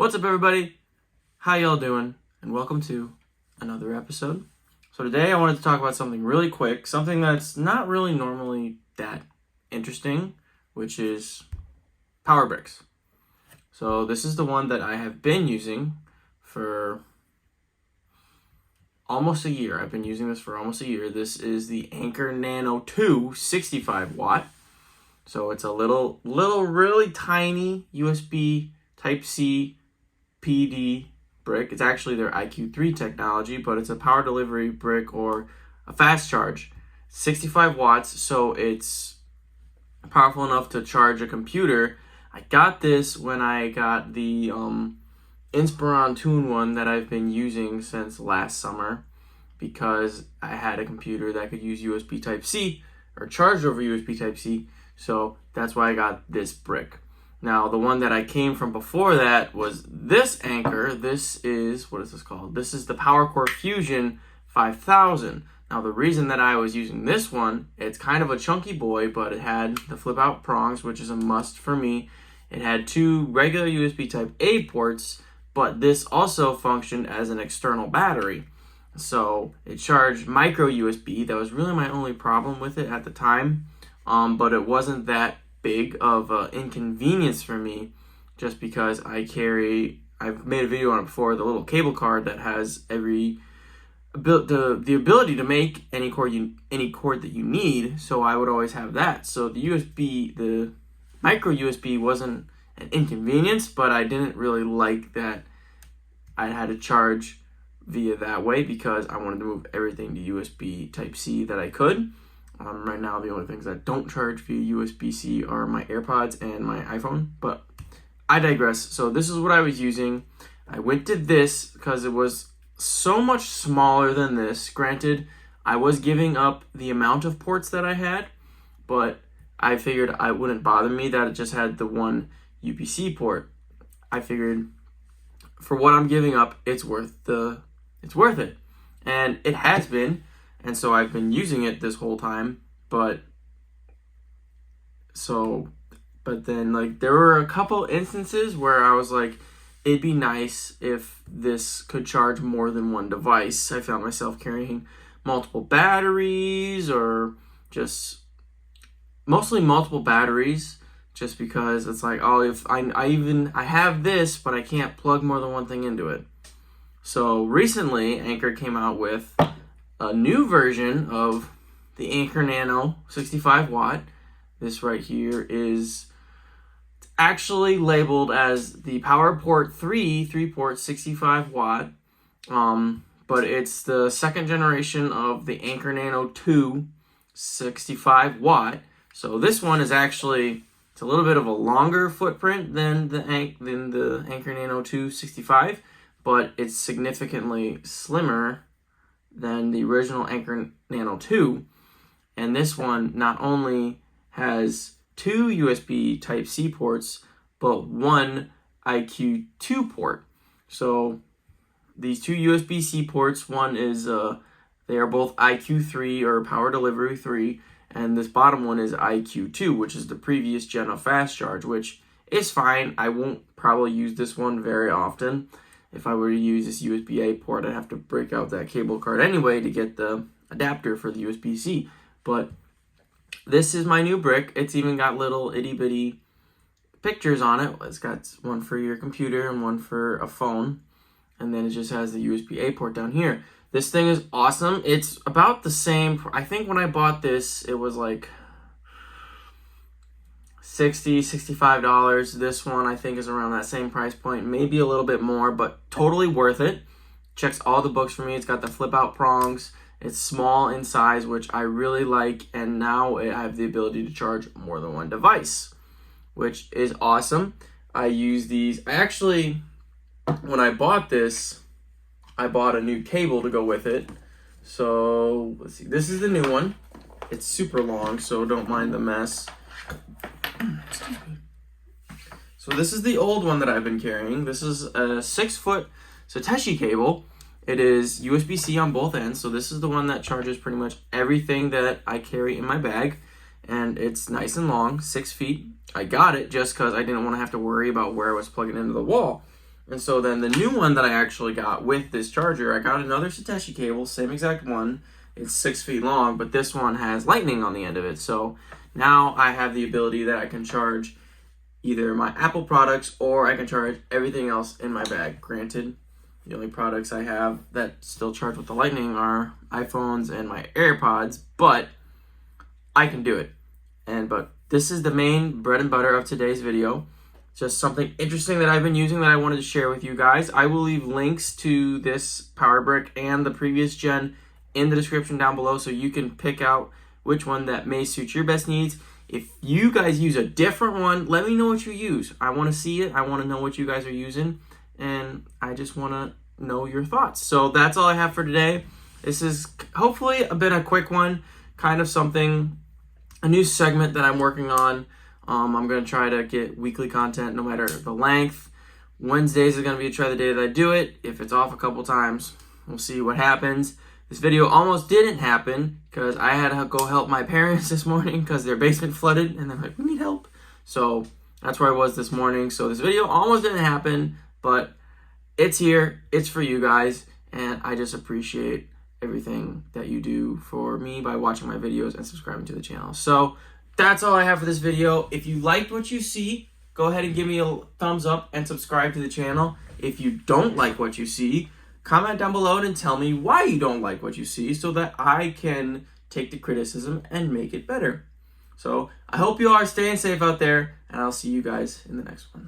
What's up, everybody? How y'all doing? And welcome to another episode. So today I wanted to talk about something really quick, something that's not really normally that interesting, which is power bricks. So this is the one that I have been using for almost a year. I've been using this for almost a year. This is the Anker Nano II 65 watt. So it's a little really tiny USB Type-C PD brick. It's actually their IQ3 technology, but it's a power delivery brick or a fast charge. 65 watts, so it's powerful enough to charge a computer. I got this when I got the Inspiron Tune one that I've been using since last summer because I had a computer that could use USB Type-C or charge over USB Type-C, so that's why I got this brick. Now, the one that I came from before that was this Anker. This is, what is this called? This is the PowerCore Fusion 5000. Now, the reason that I was using this one, it's kind of a chunky boy, but it had the flip-out prongs, which is a must for me. It had two regular USB Type-A ports, but this also functioned as an external battery. So it charged micro USB. That was really my only problem with it at the time, but it wasn't that big of an inconvenience for me just because I've made a video on it before, the little cable card that has the ability to make any cord that you need, so I would always have that. So the micro USB wasn't an inconvenience, but I didn't really like that I had to charge via that way because I wanted to move everything to USB Type-C that I could. Right now, the only things that don't charge via USB-C are my AirPods and my iPhone, but I digress. So this is what I was using. I went to this because it was so much smaller than this. Granted, I was giving up the amount of ports that I had, but I figured it wouldn't bother me that it just had the one UPC port. I figured for what I'm giving up, it's worth it. And it has been. And so I've been using it this whole time, but then like there were a couple instances where I was like, it'd be nice if this could charge more than one device. I found myself carrying multiple batteries or just mostly multiple batteries just because it's like, oh, if I have this, but I can't plug more than one thing into it. So recently Anker came out with a new version of the Anker Nano 65 watt. This right here is actually labeled as the PowerPort 3-port 65 watt, but it's the second generation of the Anker Nano II 65 watt. So this one is actually, it's a little bit of a longer footprint than the Anker Nano II 65, but it's significantly slimmer than the original Anker Nano II. And this one not only has two USB Type-C ports, but one IQ2 port. So these two USB-C ports, one is, they are both IQ3 or Power Delivery 3, and this bottom one is IQ2, which is the previous gen of fast charge, which is fine. I won't probably use this one very often. If I were to use this USB-A port, I'd have to break out that cable card anyway to get the adapter for the USB-C. But this is my new brick. It's even got little itty-bitty pictures on it. It's got one for your computer and one for a phone. And then it just has the USB-A port down here. This thing is awesome. It's about the same. I think when I bought this, it was like $60, $65. This one I think is around that same price point, maybe a little bit more, but totally worth it. Checks all the books for me. It's got the flip out prongs. It's small in size, which I really like, and now I have the ability to charge more than one device, which is awesome. I use these. I actually, when I bought this, I bought a new cable to go with it. So let's see. This is the new one. It's super long, so don't mind the mess. So this is the old one that I've been carrying. This is a 6-foot Satoshi cable. It is USB-C on both ends, so this is the one that charges pretty much everything that I carry in my bag. And it's nice and long, 6 feet. I got it just because I didn't want to have to worry about where I was plugging into the wall. And so then the new one that I actually got with this charger, I got another Satoshi cable, same exact one. It's 6 feet long, but this one has lightning on the end of it. So now I have the ability that I can charge either my Apple products or I can charge everything else in my bag. Granted, the only products I have that still charge with the lightning are iPhones and my AirPods, but I can do it. But this is the main bread and butter of today's video. Just something interesting that I've been using that I wanted to share with you guys. I will leave links to this power brick and the previous gen in the description down below so you can pick out which one that may suit your best needs. If you guys use a different one, let me know what you use. I want to see it. I want to know what you guys are using, and I just want to know your thoughts. So that's all I have for today. This is hopefully a quick one, kind of something, a new segment that I'm working on. I'm going to try to get weekly content no matter the length. Wednesdays is going to be try the day that I do it. If it's off a couple times, we'll see what happens. This video almost didn't happen because I had to go help my parents this morning because their basement flooded and they're like, we need help. So that's where I was this morning. So this video almost didn't happen, but it's here. It's for you guys. And I just appreciate everything that you do for me by watching my videos and subscribing to the channel. So that's all I have for this video. If you liked what you see, go ahead and give me a thumbs up and subscribe to the channel. If you don't like what you see, comment down below and tell me why you don't like what you see so that I can take the criticism and make it better. So I hope you all are staying safe out there, and I'll see you guys in the next one.